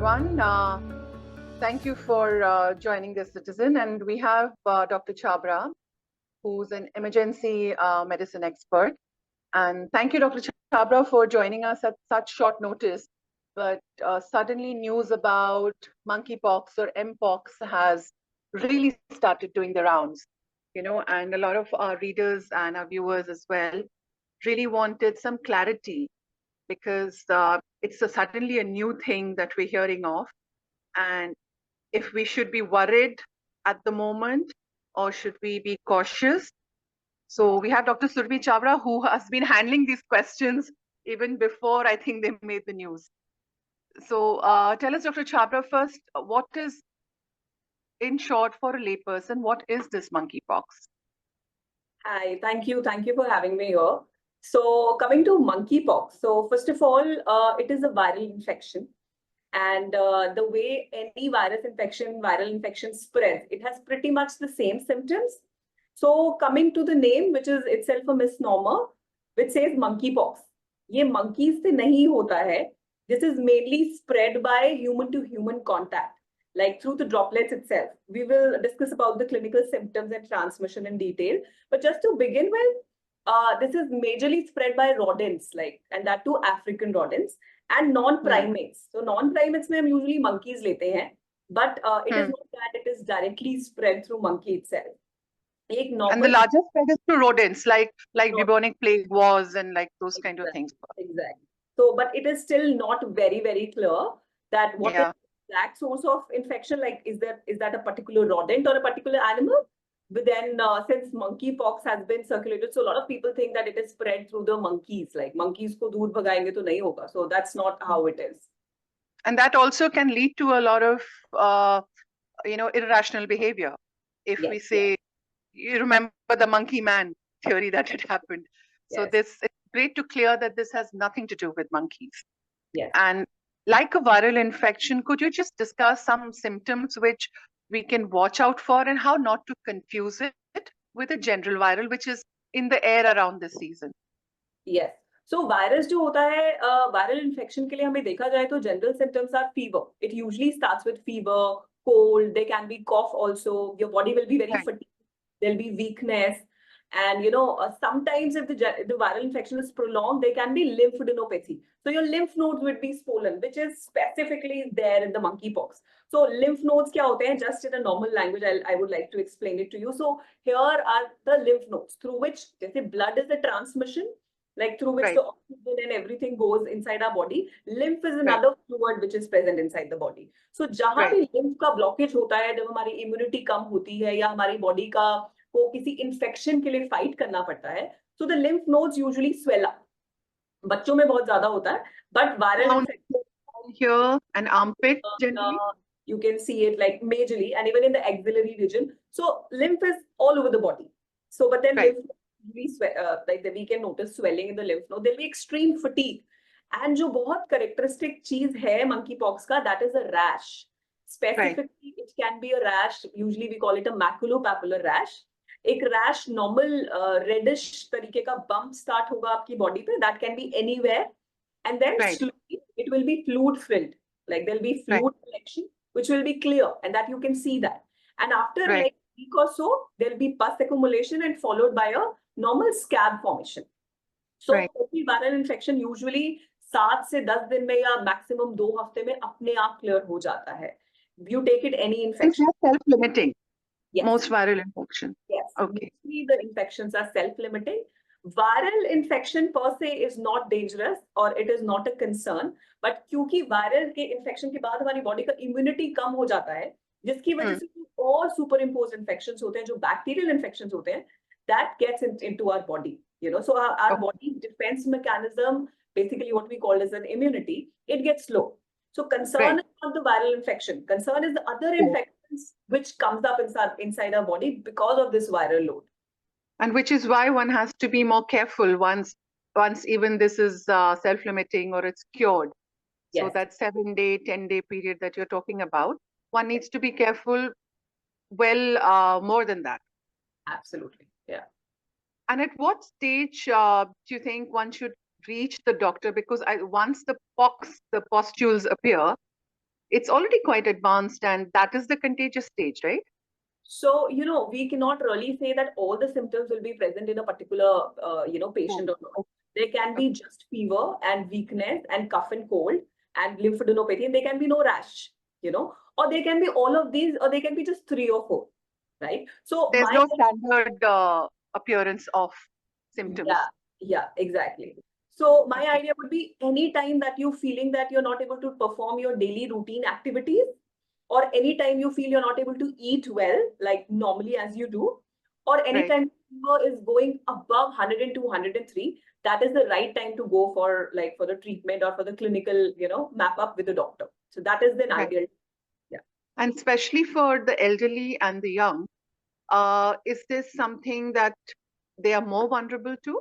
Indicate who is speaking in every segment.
Speaker 1: everyone. Thank you for joining the Citizen. And we have Dr. Chhabra, who's an emergency medicine expert. And thank you, Dr. Chhabra, for joining us at such short notice. But suddenly news about monkeypox or mpox has really started doing the rounds, and a lot of our readers and our viewers as well really wanted some clarity because it's suddenly a new thing that we're hearing of. And if we should be worried at the moment or should we be cautious? So we have Dr. Surabhi Chhabra, who has been handling these questions even before I think they made the news. So tell us, Dr. Chhabra, first, what is, in short, for a layperson, what is this monkeypox?
Speaker 2: Hi, thank you. Thank you for having me here. So coming to monkeypox. So first of all, it is a viral infection. And the way any viral infection spreads, it has pretty much the same symptoms. So coming to the name, which is itself a misnomer, which says monkeypox. ये monkeys से नहीं होता है. This is mainly spread by human to human contact, like through the droplets itself. We will discuss about the clinical symptoms and transmission in detail. But just to begin with, this is majorly spread by rodents, and that too African rodents and non-primates. So non-primates में हम usually monkeys लेते हैं, but it is not that it is directly spread through monkey itself.
Speaker 1: And the largest spread is to rodents, like bubonic plague was and like those kind of things.
Speaker 2: Exactly. So, but it is still not very, very clear that what is the exact source of infection, like is that a particular rodent or a particular animal? But then since monkeypox has been circulated, so a lot of people think that it is spread through the monkeys, like monkeys ko doodh bhagayenge to nahi hoga. So that's not how it is.
Speaker 1: And that also can lead to a lot of, irrational behavior. If we say, you remember the monkey man theory that it happened. So it's great to clear that this has nothing to do with monkeys.
Speaker 2: Yes.
Speaker 1: And like a viral infection, could you just discuss some symptoms which we can watch out for and how not to confuse it with a general viral, which is in the air around this season?
Speaker 2: Yes. So virus जो होता है, viral infection के लिए हमें देखा जाए तो general symptoms are fever. It usually starts with fever, cold. There can be cough also. Your body will be very fatigued. There'll be weakness. And sometimes if the viral infection is prolonged, there can be lymphadenopathy. So your lymph nodes would be swollen, which is specifically there in the monkeypox. So lymph nodes kya hote hain? Just in a normal language, I would like to explain it to you. So here are the lymph nodes through which, blood is the transmission, like through which the oxygen and everything goes inside our body. Lymph is another fluid which is present inside the body. So जहाँ भी lymph का blockage होता है, जब हमारी immunity कम होती है या हमारी body का को किसी infection के लिए fight करना पड़ता है, so the lymph nodes usually swell up. बच्चों में बहुत ज़्यादा होता है, but viral infection
Speaker 1: here and armpit generally.
Speaker 2: You can see it like majorly, and even in the axillary region. So lymph is all over the body. So, but then lymph we can notice swelling in the lymph node. There'll be extreme fatigue, and जो बहुत characteristic चीज है monkeypox का, that is a rash. Specifically, it can be a rash. Usually, we call it a maculopapular rash. एक rash normal reddish तरीके का bump start होगा आपकी body पे. That can be anywhere, and then slowly it will be fluid filled. Like there'll be fluid collection, which will be clear, and that you can see that. And after like a week or so, there'll be pus accumulation and followed by a normal scab formation. So viral infection usually 7 से 10 दिन में या maximum 2 हफ्ते में अपने आप clear हो जाता है. You take it any infection.
Speaker 1: It's self-limiting. Yes. Most viral infection.
Speaker 2: Yes. Okay. Usually the infections are self-limiting. Viral infection per se is not dangerous or it is not a concern, but क्योंकि viral के infection के बाद हमारी body का immunity कम हो जाता है, जिसकी वजह से और superimposed infections होते हैं, जो bacterial infections होते हैं, that gets into our body. So our body's defense mechanism, basically what we call as an immunity, it gets low. So concern is not the viral infection. Concern is the other infections which comes up inside our body because of this viral load.
Speaker 1: And which is why one has to be more careful once even this is self-limiting or it's cured. Yes. So that 7-day, 10-day period that you're talking about, one needs to be careful more than that.
Speaker 2: Absolutely, yeah.
Speaker 1: And at what stage do you think one should reach the doctor? Because once the pustules appear, it's already quite advanced, and that is the contagious stage, right?
Speaker 2: So, we cannot really say that all the symptoms will be present in a particular, patient or not.
Speaker 1: Oh,
Speaker 2: There can
Speaker 1: okay.
Speaker 2: be just fever and weakness and cough and cold and lymphadenopathy, and there can be no rash, or there can be all of these, or there can be just 3 or 4, right? So
Speaker 1: There's no standard appearance of symptoms.
Speaker 2: yeah, exactly. So my
Speaker 1: Okay.
Speaker 2: idea would be any time that you're feeling that you're not able to perform your daily routine activities, or anytime you feel you're not able to eat well, like normally as you do, or
Speaker 1: Right.
Speaker 2: anytime fever is going above 102, 103, that is the right time to go for the treatment or for the clinical, map up with the doctor. So that is the
Speaker 1: Right.
Speaker 2: ideal. Yeah.
Speaker 1: And especially for the elderly and the young, is this something that they are more vulnerable to?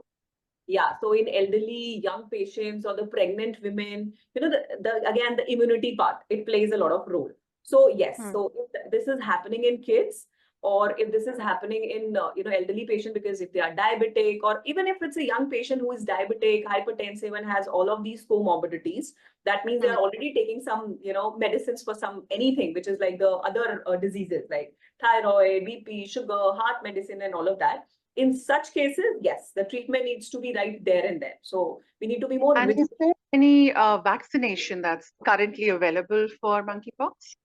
Speaker 2: Yeah, so in elderly, young patients or the pregnant women, again, the immunity part, it plays a lot of role. So yes,
Speaker 1: Hmm.
Speaker 2: so if this is happening in kids, or if this is happening in, elderly patient, because if they are diabetic, or even if it's a young patient who is diabetic, hypertensive, and has all of these comorbidities, that means they
Speaker 1: Hmm.
Speaker 2: are already taking some, medicines for anything, which is like the other diseases like thyroid, BP, sugar, heart medicine, and all of that. In such cases, yes, the treatment needs to be right there and then. So we need to be more
Speaker 1: And is
Speaker 2: vigilant.
Speaker 1: there any vaccination that's currently available for monkeypox?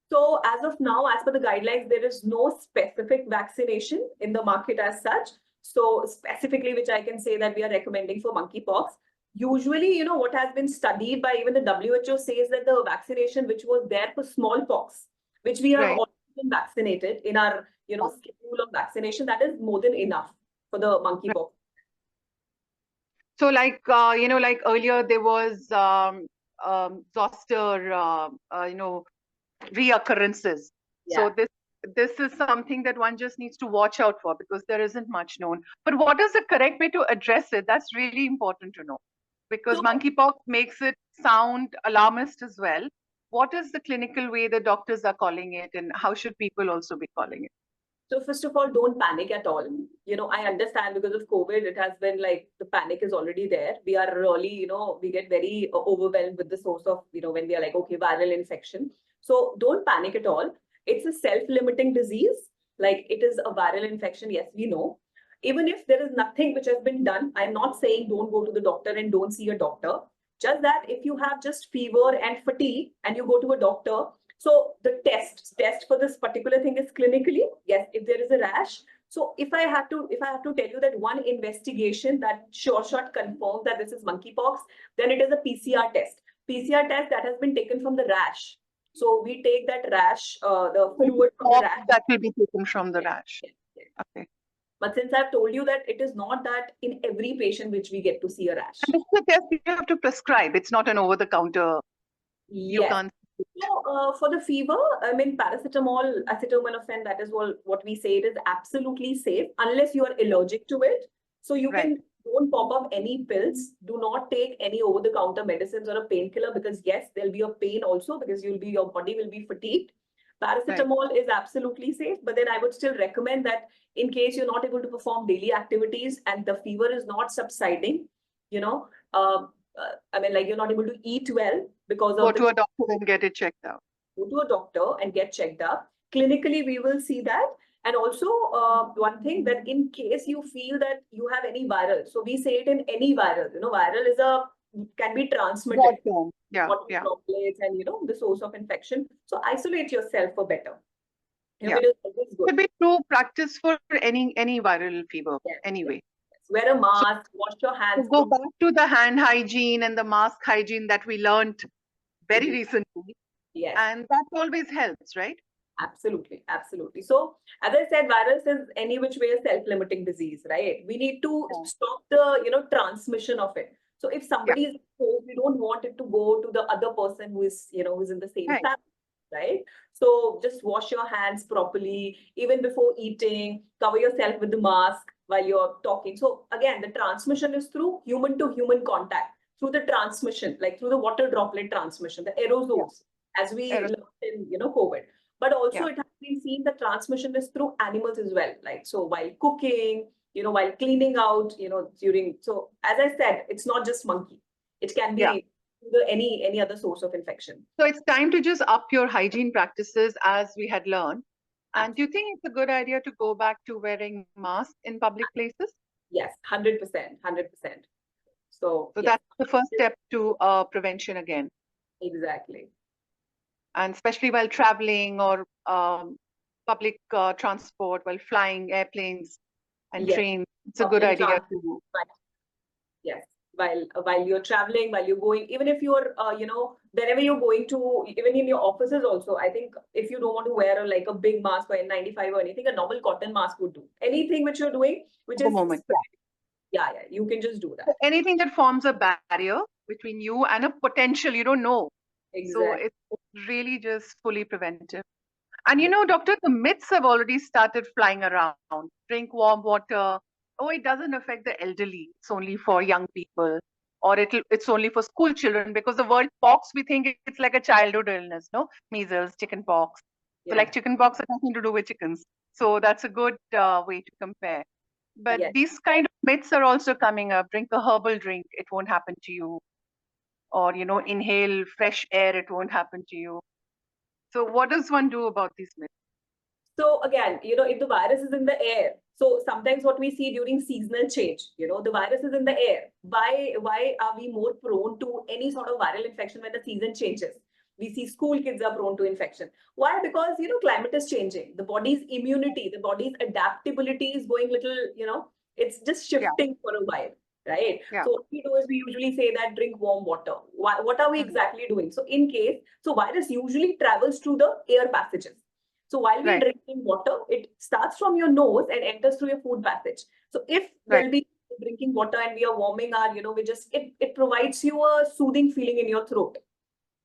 Speaker 2: So as of now, as per the guidelines, there is no specific vaccination in the market as such. So specifically, which I can say that we are recommending for monkeypox. Usually, what has been studied by even the WHO says that the vaccination which was there for smallpox, which we have
Speaker 1: Right.
Speaker 2: already been vaccinated in our, schedule of vaccination, that is more than enough for the
Speaker 1: Right.
Speaker 2: monkeypox.
Speaker 1: So, like like earlier there was zoster, reoccurrences.
Speaker 2: Yeah.
Speaker 1: So this is something that one just needs to watch out for because there isn't much known. But what is the correct way to address it? That's really important to know because
Speaker 2: So
Speaker 1: monkeypox makes it sound alarmist as well. What is the clinical way the doctors are calling it, and how should people also be calling it?
Speaker 2: So first of all, don't panic at all. I understand because of COVID, it has been like the panic is already there. We are really, we get very overwhelmed with the source of, when we are like, okay, viral infection. So don't panic at all. It's a self-limiting disease. Like it is a viral infection. Yes, we know. Even if there is nothing which has been done, I'm not saying don't go to the doctor and don't see a doctor. Just that if you have just fever and fatigue and you go to a doctor, so the test for this particular thing is clinically, yes, if there is a rash. So if I have to tell you that one investigation that sure shot confirms that this is monkeypox, then it is a PCR test. PCR test that has been taken from the rash. So we take that rash, the fluid from the rash.
Speaker 1: That will be taken from the
Speaker 2: Yes,
Speaker 1: rash.
Speaker 2: yes, yes.
Speaker 1: Okay.
Speaker 2: But since I've told you that it is not that in every patient which we get to see a rash.
Speaker 1: And this is a test you have to prescribe. It's not an over-the-counter. You
Speaker 2: Yes.
Speaker 1: can't.
Speaker 2: So, for the fever, I mean, paracetamol, acetaminophen, that is what we say, it is absolutely safe unless you are allergic to it. So you
Speaker 1: Right.
Speaker 2: don't pop up any pills. Do not take any over-the-counter medicines or a painkiller because yes, there'll be a pain also because your body will be fatigued.
Speaker 1: Right.
Speaker 2: Paracetamol is absolutely safe, but then I would still recommend that in case you're not able to perform daily activities and the fever is not subsiding, you know, I mean, like you're not able to eat well because
Speaker 1: Go
Speaker 2: of
Speaker 1: to
Speaker 2: the
Speaker 1: a doctor and get it checked out.
Speaker 2: go to a doctor and get checked up. Clinically, we will see that. And also, one thing that in case you feel that you have any viral, so we say it in any viral, viral can be transmitted,
Speaker 1: Broad term. Yeah.
Speaker 2: water
Speaker 1: Yeah.
Speaker 2: droplets and, the source of infection. So isolate yourself for better.
Speaker 1: Yeah.
Speaker 2: It is always good.
Speaker 1: Could be true practice for any viral fever
Speaker 2: Yes, yes,
Speaker 1: anyway.
Speaker 2: yes. Wear a
Speaker 1: So
Speaker 2: mask, wash your
Speaker 1: to
Speaker 2: hands
Speaker 1: go back to the hand hygiene and the mask hygiene that we learned very
Speaker 2: properly.
Speaker 1: recently,
Speaker 2: Yes.
Speaker 1: and that always helps, right?
Speaker 2: Absolutely, absolutely. So, as I said, virus is any which way a self-limiting disease, right? We need to
Speaker 1: Yeah.
Speaker 2: stop the, transmission of it. So, if
Speaker 1: Yeah.
Speaker 2: somebody is exposed, we don't want it to go to the other person who is, who's in the same
Speaker 1: Right.
Speaker 2: family, right? So, just wash your hands properly, even before eating, cover yourself with the mask while you're talking. So, again, the transmission is through human to human contact, through the transmission, like through the water droplet transmission, the
Speaker 1: Yeah.
Speaker 2: aerosols, as we
Speaker 1: Aerosol.
Speaker 2: learned in, COVID. But also
Speaker 1: Yeah.
Speaker 2: it has been seen that transmission is through animals as well. Like, so while cooking, while cleaning out, during, so as I said, it's not just monkey. It can
Speaker 1: Yeah.
Speaker 2: be any other source of infection.
Speaker 1: So it's time to just up your hygiene practices as we had learned. And do you think it's a good idea to go back to wearing masks in public places?
Speaker 2: Yes, 100%, 100%. So yes,
Speaker 1: that's the first step to prevention again.
Speaker 2: exactly.
Speaker 1: And especially while traveling or public transport, while flying airplanes and
Speaker 2: Yes.
Speaker 1: trains, it's a good
Speaker 2: Public
Speaker 1: idea
Speaker 2: transport.
Speaker 1: to.
Speaker 2: Yes, while you're traveling, while you're going, even if you're wherever you're going to, even in your offices also, I think if you don't want to wear like a big mask or N95 or anything, a normal cotton mask would do. Anything which you're doing, which
Speaker 1: The
Speaker 2: is
Speaker 1: moment.
Speaker 2: yeah, you can just do that.
Speaker 1: So anything that forms a barrier between you and a potential, you don't know. So
Speaker 2: Exactly.
Speaker 1: it's really just fully preventive. And doctor, the myths have already started flying around. Drink warm water. Oh, it doesn't affect the elderly. It's only for young people. Or it's only for school children, because the word pox, we think it's like a childhood illness, no? Measles, chicken pox. So
Speaker 2: Yeah.
Speaker 1: like chicken pox has nothing to do with chickens. So that's a good way to compare. But
Speaker 2: Yes.
Speaker 1: these kind of myths are also coming up. Drink a herbal drink, it won't happen to you. Or, inhale fresh air, it won't happen to you. So what does one do about these myths?
Speaker 2: So again, if the virus is in the air, so sometimes what we see during seasonal change, the virus is in the air. Why are we more prone to any sort of viral infection when the season changes? We see school kids are prone to infection. Why? Because, climate is changing. The body's immunity, the body's adaptability is going little, it's just shifting for a while, right?
Speaker 1: Yeah.
Speaker 2: So what we do is we usually say that drink warm water. What are we exactly doing? So virus usually travels through the air passages. So while we are drinking water, it starts from your nose and enters through your food passage. So if we'll be drinking water and we are warming our, it provides you a soothing feeling in your throat,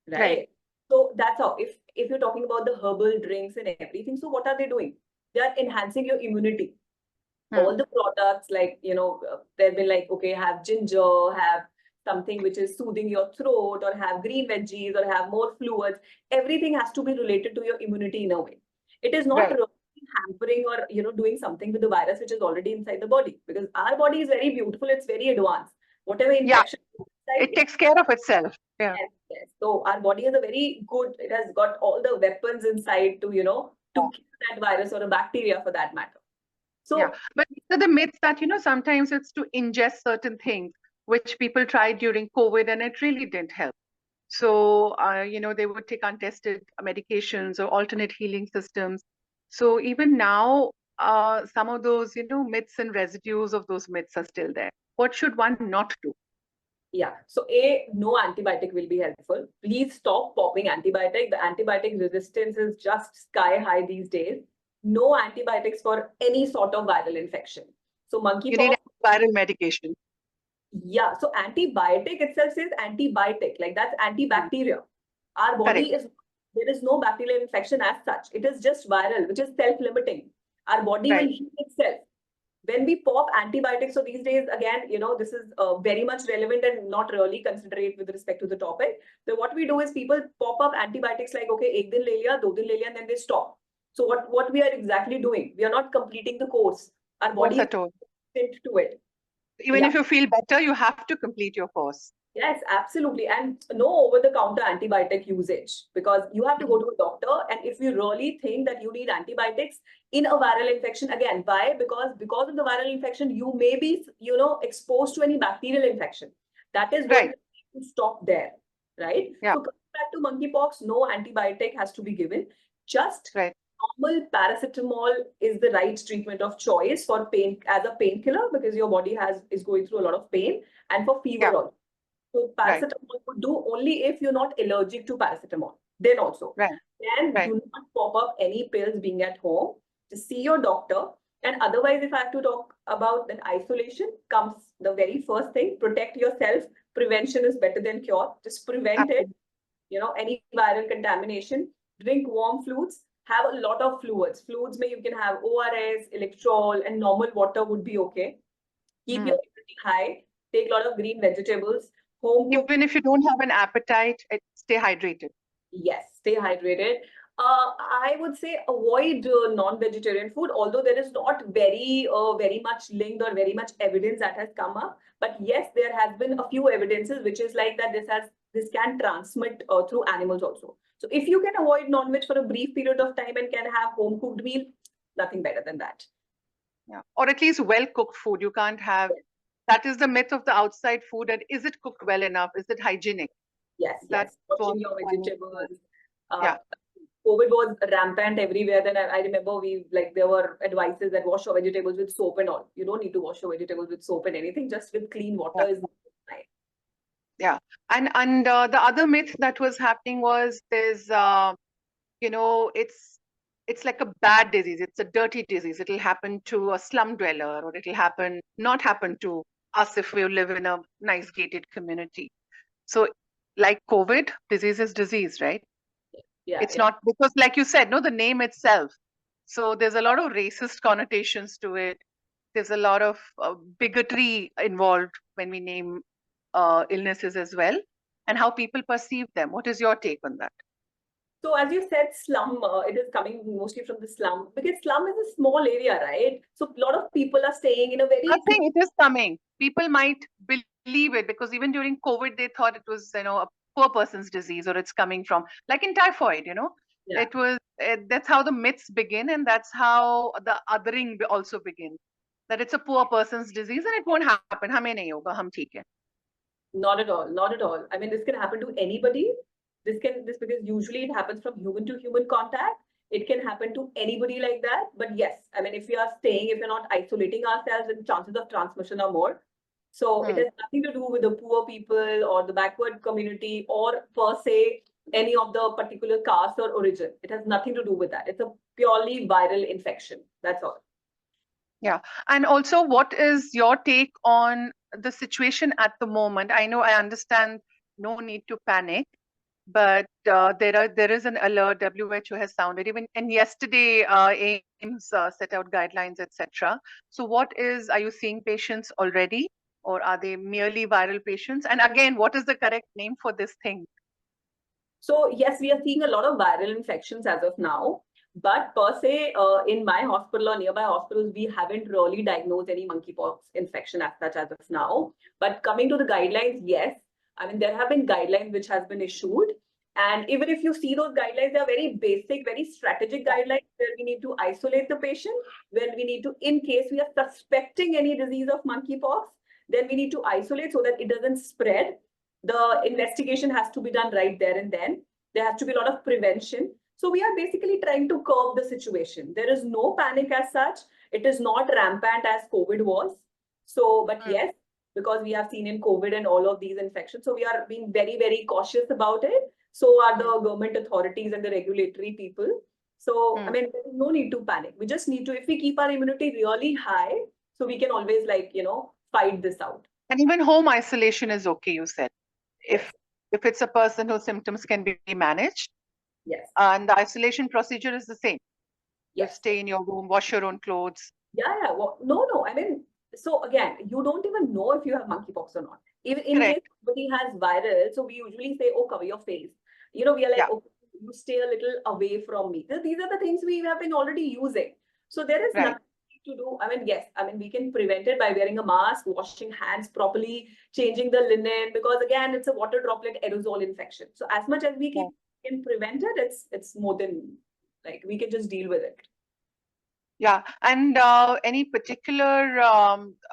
Speaker 2: right? So that's how, if you're talking about the herbal drinks and everything, so what are they doing? They are enhancing your immunity. All the products, like, they've been like, okay, have ginger, have something which is soothing your throat, or have green veggies, or have more fluids. Everything has to be related to your immunity in a way. It is not really hampering or, doing something with the virus which is already inside the body, because our body is very beautiful. It's very advanced. Whatever infection inside,
Speaker 1: it takes care of itself. Yeah.
Speaker 2: Yes. So our body is a very good, it has got all the weapons inside to, to kill that virus or a bacteria for that matter. So,
Speaker 1: yeah, but the myths that, sometimes it's to ingest certain things which people tried during COVID and it really didn't help. So, they would take untested medications or alternate healing systems. So even now, some of those, myths and residues of those myths are still there. What should one not do?
Speaker 2: Yeah. So no antibiotic will be helpful. Please stop popping antibiotic. The antibiotic resistance is just sky high these days. No antibiotics for any sort of viral infection. So monkeypox.
Speaker 1: You need viral medication.
Speaker 2: Yeah. So antibiotic itself says antibiotic, like that's antibacteria. Our body there is no bacterial infection as such. It is just viral, which is self-limiting. Our body will heal itself. When we pop antibiotics, so these days, again, this is very much relevant and not really considerate with respect to the topic. So what we do is people pop up antibiotics like, okay, ek din le liya, 2 din le liya, and then they stop. So what we are exactly doing? We are not completing the course. Our body is resistant to it.
Speaker 1: Even if you feel better, you have to complete your course.
Speaker 2: Yes, absolutely. And no over-the-counter antibiotic usage, because you have to go to a doctor. And if you really think that you need antibiotics in a viral infection, again, why? Because of the viral infection, you may be, exposed to any bacterial infection. That is why to stop there, right?
Speaker 1: Yeah.
Speaker 2: So coming back to monkeypox, no antibiotic has to be given. Just normal paracetamol is the right treatment of choice for pain, as a painkiller, because your body is going through a lot of pain, and for fever also. So paracetamol would do only if you're not allergic to paracetamol. Then also. Then do not pop up any pills being at home. Just see your doctor. And otherwise, if I have to talk about that, isolation comes the very first thing. Protect yourself. Prevention is better than cure. Just prevent it. Any viral contamination. Drink warm fluids. Have a lot of fluids. Fluids may you can have ORS, electrol, and normal water would be okay. Keep your immunity high. Take a lot of green vegetables.
Speaker 1: Even if you don't have an appetite, stay hydrated.
Speaker 2: Yes, stay hydrated. I would say avoid non-vegetarian food, although there is not very much linked or very much evidence that has come up. But yes, there has been a few evidences which is like that this has this can transmit through animals also. So if you can avoid non-veg for a brief period of time and can have home cooked meal, nothing better than that.
Speaker 1: Yeah. Or at least well cooked food. You can't have, that is the myth of the outside food. And is it cooked well enough? Is it hygienic?
Speaker 2: Yes,
Speaker 1: That's
Speaker 2: yes.
Speaker 1: what
Speaker 2: Washing your
Speaker 1: one needs to know.
Speaker 2: vegetables.
Speaker 1: Yeah.
Speaker 2: COVID was rampant everywhere. Then I remember there were advices that wash your vegetables with soap and all. You don't need to wash your vegetables with soap and anything. Just with clean water is fine.
Speaker 1: Yeah. And the other myth that was happening was there's it's like a bad disease. It's a dirty disease. It'll happen to a slum dweller, or it'll not happen to us if we live in a nice gated community. So like COVID, disease is disease, right?
Speaker 2: Yeah,
Speaker 1: It's not, because like you said, no, the name itself. So there's a lot of racist connotations to it. There's a lot of bigotry involved when we name illnesses as well, and how people perceive them. What is your take on that?
Speaker 2: So as you said, slum, it is coming mostly from the slum, because slum is a small area, right? So a lot of people are staying in a very...
Speaker 1: I think it is coming. People might believe it because even during COVID, they thought it was, a poor person's disease, or it's coming from, like in typhoid,
Speaker 2: Yeah.
Speaker 1: it was, that's how the myths begin, and that's how the othering also begins. That it's a poor person's disease and it won't happen. Hame nahi hoga, hum theek hai.
Speaker 2: Not at all, not at all. I mean, this can happen to anybody. This because usually it happens from human to human contact. It can happen to anybody like that. But yes, I mean, if we are staying, if we're not isolating ourselves, then chances of transmission are more. So it has nothing to do with the poor people or the backward community or per se any of the particular caste or origin. It has nothing to do with that. It's a purely viral infection. That's all.
Speaker 1: Yeah. And also, what is your take on the situation at the moment? I know, I understand, no need to panic, but there is an alert. WHO has sounded, even, and yesterday AIMS set out guidelines, etc. So are you seeing patients already, or are they merely viral patients? And again, what is the correct name for this thing?
Speaker 2: So yes, we are seeing a lot of viral infections as of now. But per se, in my hospital or nearby hospitals, we haven't really diagnosed any monkeypox infection as such as of now. But coming to the guidelines, yes. I mean, there have been guidelines which has been issued. And even if you see those guidelines, they're very basic, very strategic guidelines where we need to isolate the patient, where we need to, in case we are suspecting any disease of monkeypox, then we need to isolate so that it doesn't spread. The investigation has to be done right there and then. There has to be a lot of prevention. So we are basically trying to curb the situation. There is no panic as such. It is not rampant as COVID was. So, but yes, because we have seen in COVID and all of these infections, so we are being very, very cautious about it. So are the government authorities and the regulatory people. So, I mean, there is no need to panic. We just need to, if we keep our immunity really high, so we can always fight this out.
Speaker 1: And even home isolation is okay, you said.
Speaker 2: Yes.
Speaker 1: If it's a person whose symptoms can be managed.
Speaker 2: Yes.
Speaker 1: And the isolation procedure is the same. You
Speaker 2: Yes.
Speaker 1: stay in your room, wash your own clothes.
Speaker 2: Yeah. Well, no. I mean, so again, you don't even know if you have monkeypox or not. Even in case somebody has viral, so we usually say, oh, cover your face. We are like, okay, you stay a little away from me. These are the things we have been already using. So there is nothing to do. I mean, yes, I mean, we can prevent it by wearing a mask, washing hands properly, changing the linen, because again, it's a water droplet aerosol infection. So as much as we can prevent it, it's more than, like, we can just deal with it.
Speaker 1: Yeah. And any particular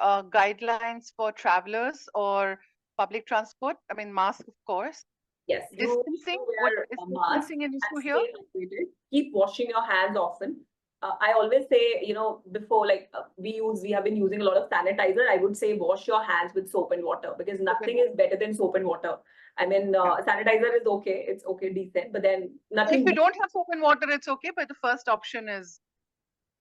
Speaker 1: guidelines for travelers or public transport? I mean, mask, of course.
Speaker 2: Yes.
Speaker 1: Distancing? What is distancing an issue here?
Speaker 2: Keep washing your hands often. I always say, before, like, we have been using a lot of sanitizer. I would say wash your hands with soap and water, because nothing is better than soap and water. I mean, sanitizer is okay. It's okay, decent, but then nothing.
Speaker 1: If you don't have soap and water, it's okay. But the first option is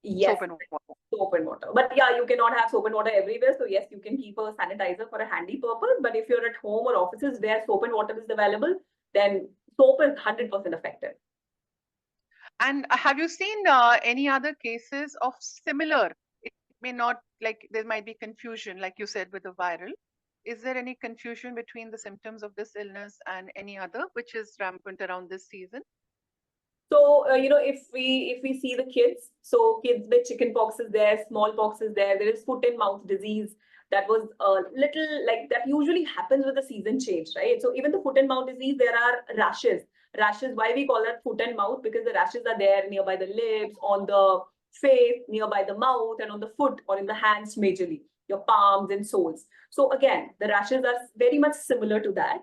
Speaker 1: soap and water.
Speaker 2: Soap and water. But yeah, you cannot have soap and water everywhere. So yes, you can keep a sanitizer for a handy purpose. But if you're at home or offices where soap and water is available, then soap is 100% effective.
Speaker 1: And have you seen any other cases of similar? It may not, like, there might be confusion, like you said, with the viral. Is there any confusion between the symptoms of this illness and any other, which is rampant around this season?
Speaker 2: So, if we see the kids, so kids with chickenpox is there, smallpox is there is foot and mouth disease. that was a little like that usually happens with the season change, right? So even the foot and mouth disease, there are rashes. Rashes, why we call it foot and mouth? Because the rashes are there nearby the lips, on the face, nearby the mouth, and on the foot or in the hands majorly, your palms and soles. So again, the rashes are very much similar to that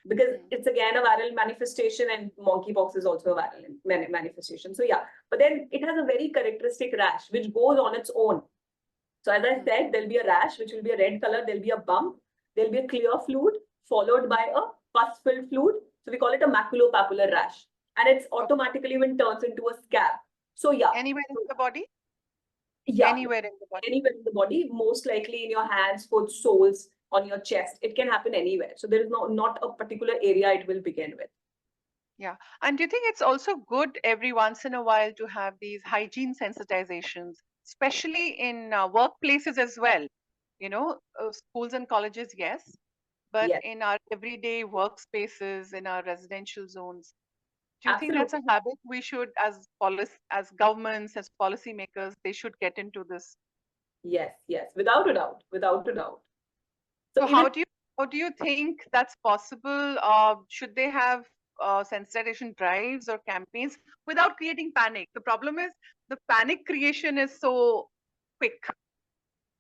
Speaker 2: because it's again a viral manifestation, and monkeypox is also a viral manifestation. So yeah, but then it has a very characteristic rash which goes on its own. So as I said, there'll be a rash, which will be a red color. There'll be a bump. There'll be a clear fluid followed by a pus-filled fluid. So we call it a maculopapular rash. And it's automatically when turns into a scab. So yeah.
Speaker 1: Anywhere in the body?
Speaker 2: Yeah.
Speaker 1: Anywhere in the body?
Speaker 2: Anywhere in the body, most likely in your hands, foot, soles, on your chest. It can happen anywhere. So there is not a particular area it will begin with.
Speaker 1: Yeah. And do you think it's also good every once in a while to have these hygiene sensitizations, especially in workplaces as well? You know, schools and colleges, yes, but
Speaker 2: Yes.
Speaker 1: in our everyday workspaces, in our residential zones, do you think
Speaker 2: Absolutely.
Speaker 1: that's a habit we should, as governments, as policymakers, they should get into this?
Speaker 2: Yes, yes, without a doubt, without a doubt.
Speaker 1: So how do you think that's possible? Should they have sensitization drives or campaigns without creating panic? The problem is the panic creation is so quick.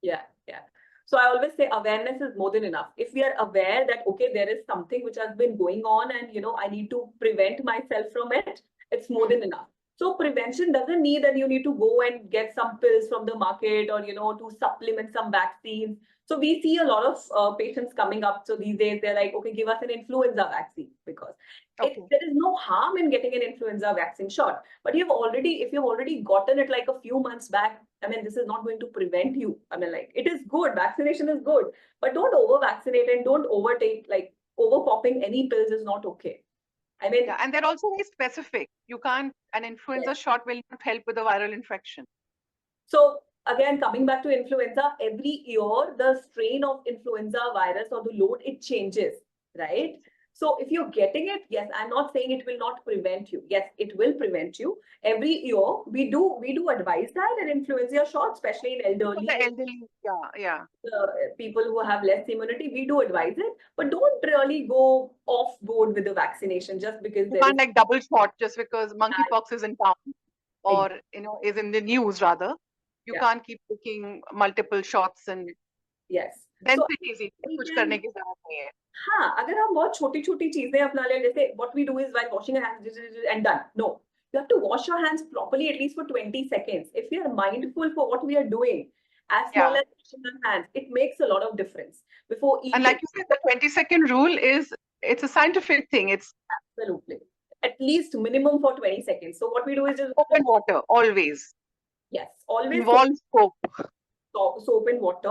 Speaker 2: Yeah, yeah. So I always say awareness is more than enough. If we are aware that, okay, there is something which has been going on and, I need to prevent myself from it, it's more than enough. So prevention doesn't need that you need to go and get some pills from the market or, to supplement some vaccines. So we see a lot of patients coming up. So these days they're like, okay, give us an influenza vaccine because there is no harm in getting an influenza vaccine shot. But if you've already gotten it like a few months back, I mean, this is not going to prevent you. I mean, like, it is good. Vaccination is good, but don't over-vaccinate and don't overtake, like, over-popping any pills is not okay. I mean,
Speaker 1: yeah, and they're also very specific. You can't, an influenza shot will not help with a viral infection.
Speaker 2: So again, coming back to influenza, every year, the strain of influenza virus or the load, it changes, right? So if you're getting it, yes, I'm not saying it will not prevent you. Yes, it will prevent you. Every year, we do advise that an influenza shot, especially in elderly,
Speaker 1: yeah.
Speaker 2: People who have less immunity, we do advise it, but don't really go off board with the vaccination just because
Speaker 1: you can't like double shot just because monkeypox is in town or is in the news rather. You can't keep taking multiple shots and then
Speaker 2: so
Speaker 1: it's easy. कुछ करने की जरूरत नहीं है.
Speaker 2: हाँ, अगर हम बहुत छोटी-छोटी चीजें अपना ले, जैसे what we do is while washing our hands and done. No, you have to wash your hands properly at least for 20 seconds. If we are mindful for what we are doing, as small as washing our hands, it makes a lot of difference before eating.
Speaker 1: And like you said, the 20-second rule it's a scientific thing. It's
Speaker 2: absolutely at least minimum for 20 seconds. So what we do is just
Speaker 1: soap and water always.
Speaker 2: Yes, always
Speaker 1: involve soap.
Speaker 2: Soap and water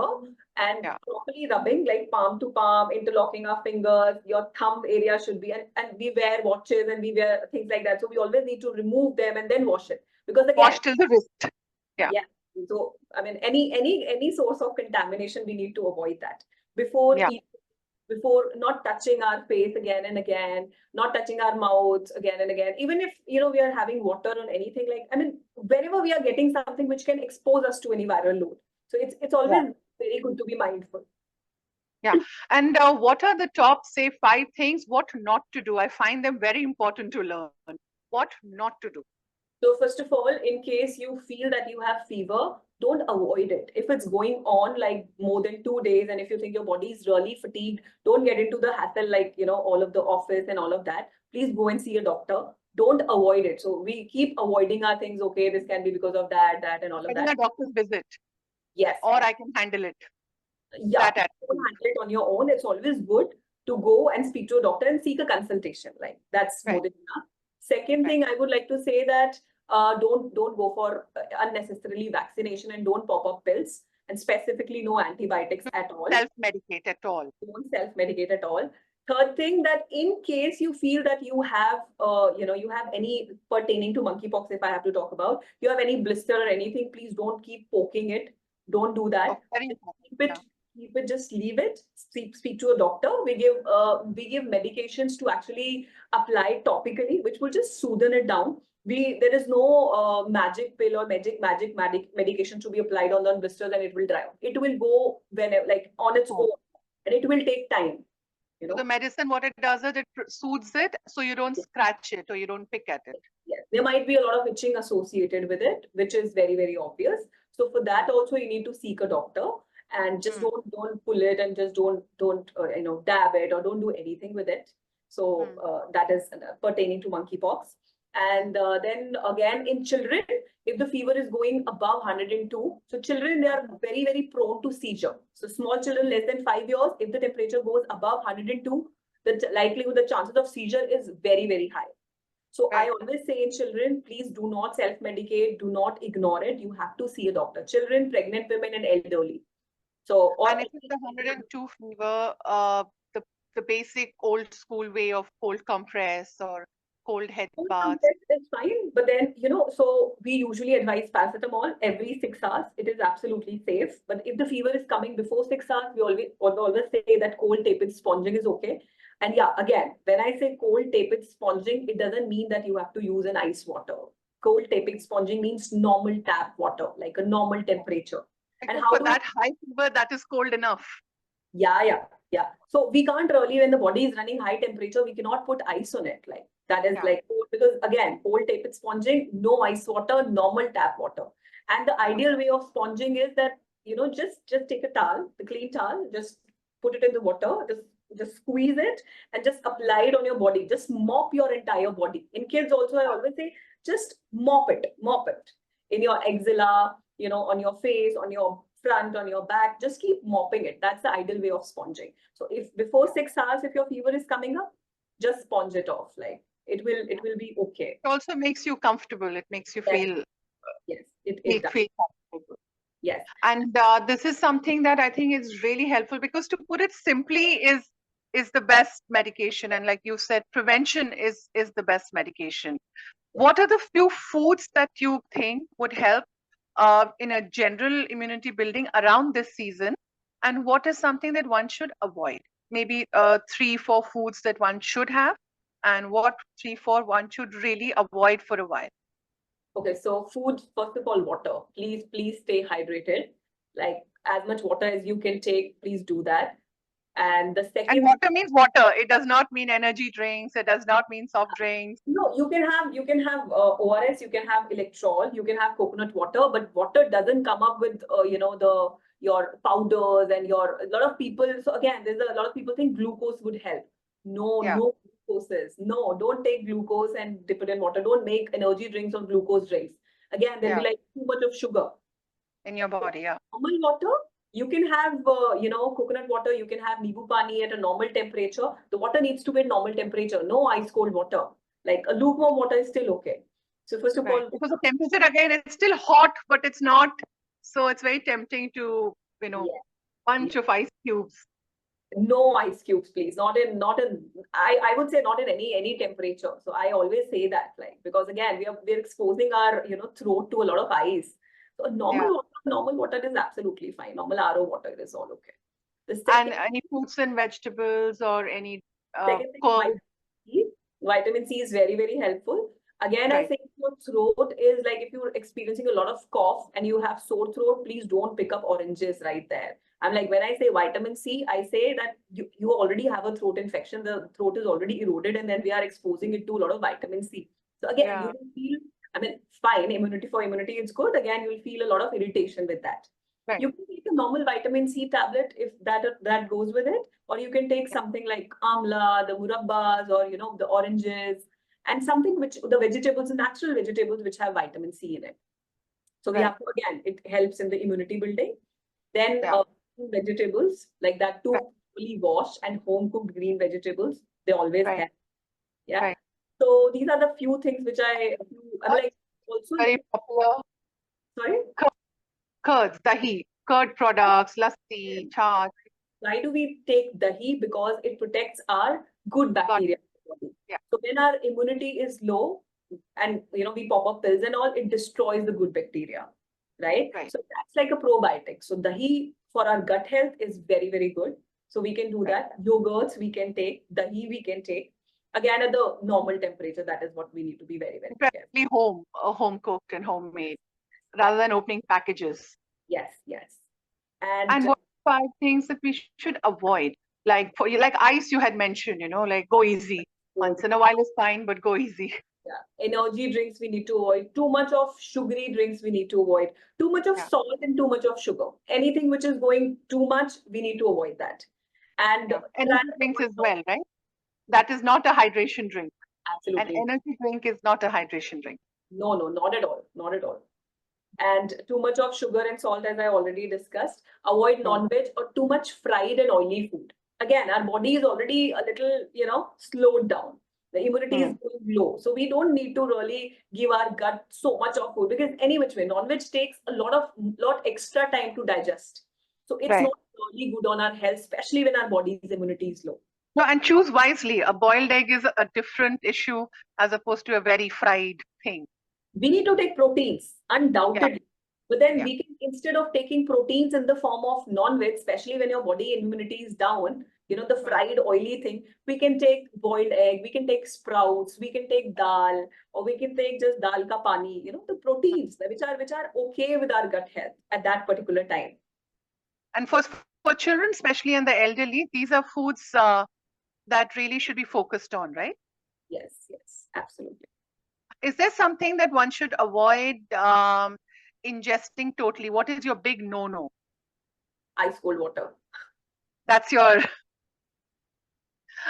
Speaker 2: and properly rubbing like palm to palm, interlocking our fingers. Your thumb area should be, and we wear watches and we wear things like that. So we always need to remove them and then wash it, because again,
Speaker 1: wash till the wrist. Yeah.
Speaker 2: So I mean, any source of contamination, we need to avoid that before eating, before not touching our face again and again, not touching our mouths again and again. Even if we are having water or anything, like, I mean, wherever we are getting something which can expose us to any viral load. So it's always very good to be mindful.
Speaker 1: Yeah. And what are the top, say, 5 things what not to do? I find them very important to learn. What not to do?
Speaker 2: So first of all, in case you feel that you have fever, don't avoid it. If it's going on like more than 2 days, and if you think your body is really fatigued, don't get into the hassle like, all of the office and all of that. Please go and see a doctor. Don't avoid it. So we keep avoiding our things. Okay, this can be because of that, and all of that.
Speaker 1: A doctor's visit.
Speaker 2: Yes.
Speaker 1: Or I can handle it.
Speaker 2: Yeah, don't handle it on your own. It's always good to go and speak to a doctor and seek a consultation. Like, that's more than enough. Second thing I would like to say that don't go for unnecessarily vaccination, and don't pop up pills, and specifically no antibiotics at all.
Speaker 1: Self-medicate at all.
Speaker 2: Don't self-medicate at all. Third thing, that in case you feel that you have, you have any pertaining to monkeypox, if I have to talk about, you have any blister or anything, please don't keep poking it. Don't do that. Keep it, just leave it. Speak to a doctor. We give medications to actually apply topically, which will just soothe it down. There is no magic pill or magic medication to be applied on the blisters and it will dry up. It will go whenever, like on its own, and it will take time.
Speaker 1: So the medicine, what it does is it soothes it, so you don't scratch it or you don't pick at it.
Speaker 2: Yes, there might be a lot of itching associated with it, which is very, very obvious. So for that also you need to seek a doctor, and just don't pull it, and just don't dab it, or don't do anything with it. So that is pertaining to monkeypox. And then again, in children, if the fever is going above 102, so children, they are very, very prone to seizure. So small children less than 5 years, if the temperature goes above 102, the likelihood, the chances of seizure is very, very high. So I always say in children, please do not self-medicate, do not ignore it. You have to see a doctor. Children, pregnant women, and elderly. So,
Speaker 1: and if it's 102 fever, the basic old school way of cold compress or cold head bath
Speaker 2: is fine. But then, so we usually advise paracetamol every 6 hours. It is absolutely safe. But if the fever is coming before 6 hours, we always say that cold tepid sponging is okay. And yeah, again, when I say cold tepid sponging, it doesn't mean that you have to use an ice water. Cold tepid sponging means normal tap water, like a normal temperature.
Speaker 1: And how for that high fever, that is cold enough.
Speaker 2: Yeah. So we can't really, when the body is running high temperature, we cannot put ice on it. Like that is like cold, because again, cold tepid sponging, no ice water, normal tap water. And the ideal way of sponging is that, just take a towel, the clean towel, just put it in the water, just squeeze it and just apply it on your body. Just mop your entire body. In kids also, I always say, just mop it in your axilla, on your face, on your front, on your back. Just keep mopping it. That's the ideal way of sponging. So if before 6 hours, if your fever is coming up, just sponge it off. Like it will be okay.
Speaker 1: It also makes you comfortable. It makes you feel
Speaker 2: it does.
Speaker 1: Feel comfortable.
Speaker 2: Yes.
Speaker 1: And this is something that I think is really helpful, because to put it simply is the best medication. And like you said, prevention is the best medication. What are the few foods that you think would help in a general immunity building around this season? And what is something that one should avoid? Maybe 3-4 foods that one should have, and what 3-4 one should really avoid for a while.
Speaker 2: Okay, so food, first of all, water. Please stay hydrated. Like as much water as you can take, please do that. And the second,
Speaker 1: and water means water. It does not mean energy drinks. It does not mean soft drinks.
Speaker 2: No, you can have ORS, you can have electrol, you can have coconut water, but water doesn't come up with your powders and a lot of people. So again, there's a lot of people think glucose would help. No glucoses. No, don't take glucose and dip it in water. Don't make energy drinks or glucose drinks. Again, there'll be like too much of sugar
Speaker 1: in your body.
Speaker 2: Normal water. You can have, coconut water. You can have nibu pani at a normal temperature. The water needs to be at normal temperature. No ice cold water. Like a lukewarm water is still okay. So first of all,
Speaker 1: because the temperature again, it's still hot, but it's not. So it's very tempting to, bunch of ice cubes.
Speaker 2: No ice cubes, please. Not in. I would say not in any temperature. So I always say that, like, because again, we're exposing our throat to a lot of ice. So normal water is absolutely fine. Normal RO water is all okay.
Speaker 1: And any fruits and vegetables or any
Speaker 2: vitamin C is very, very helpful. Again, I say if your throat is like, if you're experiencing a lot of cough and you have sore throat, please don't pick up oranges right there. I'm like, when I say vitamin C, I say that you already have a throat infection. The throat is already eroded, and then we are exposing it to a lot of vitamin C. So again, you will feel, fine, immunity, it's good. Again, you'll feel a lot of irritation with that. You can take a normal vitamin C tablet if that goes with it, or you can take something like amla, the murabbas, or the oranges, and something which the vegetables, natural vegetables which have vitamin C in it. So we have to, again, it helps in the immunity building. Then vegetables like that, too, fully washed and home cooked green vegetables, they always help. So these are the few things which I'm like also
Speaker 1: very popular.
Speaker 2: Sorry?
Speaker 1: Curds, dahi, curd products, lassi, chaat.
Speaker 2: Why do we take dahi? Because it protects our good bacteria. So when our immunity is low and we pop up pills and all, it destroys the good bacteria, right? So that's like a probiotic. So dahi for our gut health is very, very good. So we can do that. Yogurts we can take, dahi we can take. Again, at the normal temperature, that is what we need to be very, very careful.
Speaker 1: Preferably home cooked and homemade, rather than opening packages.
Speaker 2: Yes, yes.
Speaker 1: And what 5 things that we should avoid? Like for you, like ice, you had mentioned, like go easy. Once in a while is fine, but go easy.
Speaker 2: Yeah, energy drinks we need to avoid. Too much of sugary drinks we need to avoid. Too much of salt and too much of sugar. Anything which is going too much, we need to avoid that. And
Speaker 1: energy drinks as well, right? That is not a hydration drink.
Speaker 2: Absolutely.
Speaker 1: An energy drink is not a hydration drink.
Speaker 2: No, no, not at all. Not at all. And too much of sugar and salt, as I already discussed. Avoid non-veg or too much fried and oily food. Again, our body is already a little, slowed down. The immunity is going low. So we don't need to really give our gut so much of food, because any which way, non-veg takes a lot extra time to digest. So it's not really good on our health, especially when our body's immunity is low.
Speaker 1: No, and choose wisely. A boiled egg is a different issue as opposed to a very fried thing.
Speaker 2: We need to take proteins, undoubtedly. But then we can, instead of taking proteins in the form of non-veg, especially when your body immunity is down, the fried oily thing, we can take boiled egg, we can take sprouts, we can take dal, or we can take just dal ka pani, the proteins which are okay with our gut health at that particular time.
Speaker 1: And for children, especially and the elderly, these are foods that really should be focused on, right?
Speaker 2: Yes, yes, absolutely.
Speaker 1: Is there something that one should avoid ingesting totally? What is your big no-no?
Speaker 2: Ice cold water.
Speaker 1: That's your...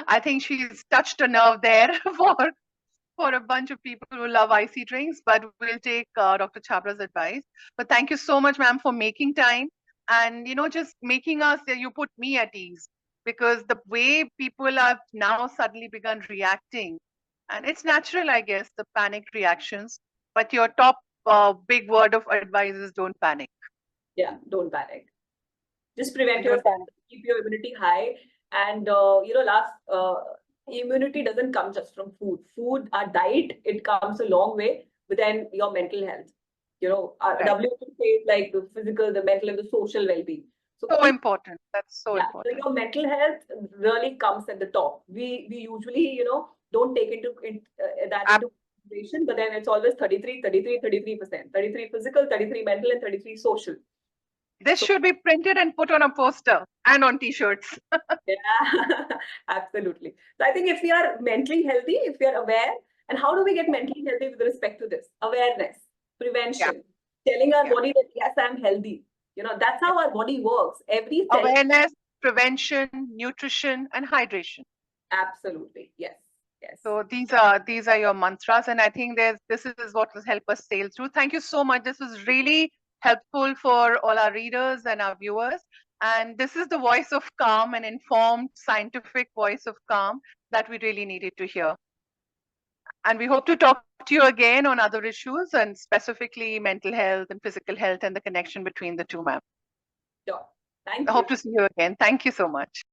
Speaker 1: I think she's touched a nerve there for a bunch of people who love icy drinks, but we'll take Dr. Chhabra's advice. But thank you so much, ma'am, for making time and, just making us, you put me at ease, because the way people have now suddenly begun reacting, and it's natural, I guess, the panic reactions, but your top big word of advice is don't panic.
Speaker 2: Yeah, don't panic. Just prevent yourself, keep your immunity high. And, immunity doesn't come just from food. Food, our diet, it comes a long way, but then your mental health. WHO says like the physical, the mental, and the social well-being.
Speaker 1: So important. That's so important.
Speaker 2: So your mental health really comes at the top. We usually, don't take into consideration, but then it's always 33%. 33 physical, 33 mental, and 33 social.
Speaker 1: This should be printed and put on a poster and on t-shirts.
Speaker 2: Yeah, absolutely. So I think if we are mentally healthy, if we are aware, and how do we get mentally healthy with respect to this? Awareness, prevention, telling our body that, yes, I'm healthy. That's how our body works. Every cell.
Speaker 1: Awareness, prevention, nutrition, and hydration.
Speaker 2: Absolutely. Yes. Yes.
Speaker 1: So these are your mantras, and I think this is what will help us sail through. Thank you so much. This was really helpful for all our readers and our viewers. And this is the voice of calm, an informed, scientific voice of calm that we really needed to hear. And we hope to talk to you again on other issues, and specifically mental health and physical health and the connection between the two, ma'am.
Speaker 2: Sure. Thank you.
Speaker 1: I hope to see you again. Thank you so much.